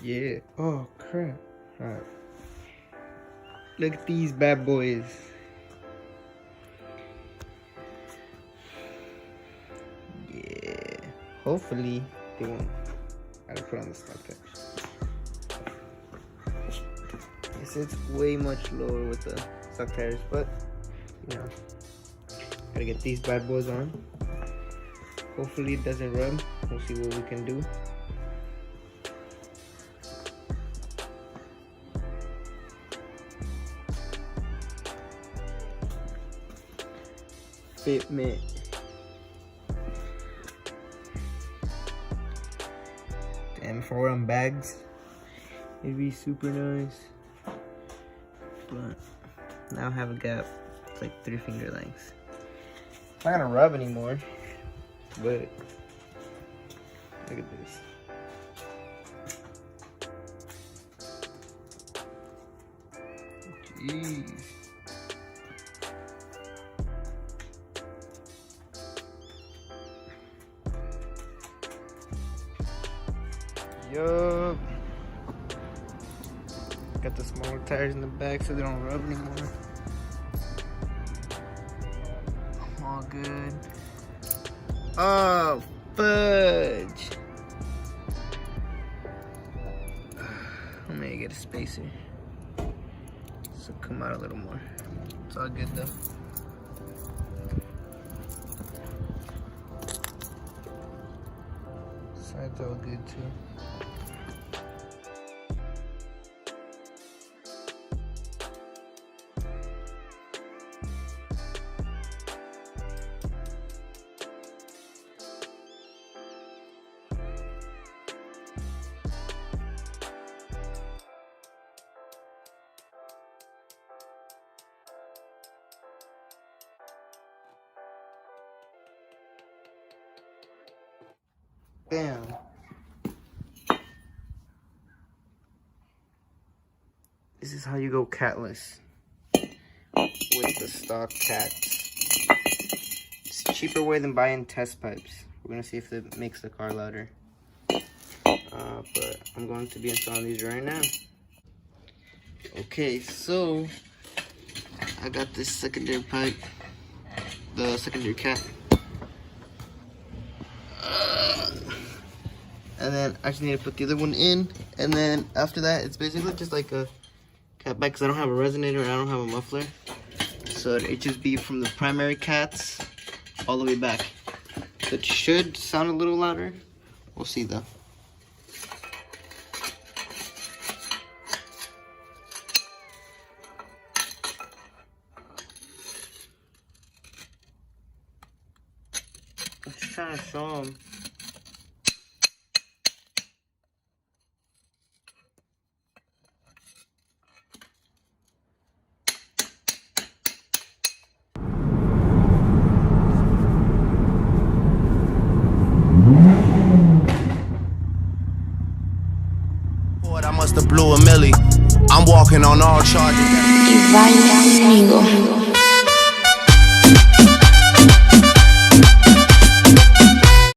Yeah. Oh crap. Alright. Look at these bad boys. Yeah. Hopefully they won't. I gotta put on the stock tires. Yes, it's way much lower with the stock tires, but you know, gotta get these bad boys on. Hopefully it doesn't rub. We'll see what we can do. Fitment. Damn, if I were on bags, it'd be super nice. But now I have a gap. It's like 3 finger lengths. It's not gonna rub anymore, but look at this. Jeez. Yup. Got the smaller tires in the back so they don't rub anymore. All good. Oh, fudge. I'm gonna get a spacer. So come out a little more. It's all good though. Side's all good too. Bam. This is how you go catless with the stock cats. It's a cheaper way than buying test pipes. We're gonna see if it makes the car louder. But I'm going to be installing these right now. Okay, so I got this secondary pipe, the secondary cat. And then I just need to put the other one in, and then after that, it's basically just like a cat back because I don't have a resonator and I don't have a muffler. So it just be from the primary cats all the way back. So it should sound a little louder. We'll see though. I'm just trying to show them. I must have blew a milli. I'm walking on all charges. Y vaya conmigo.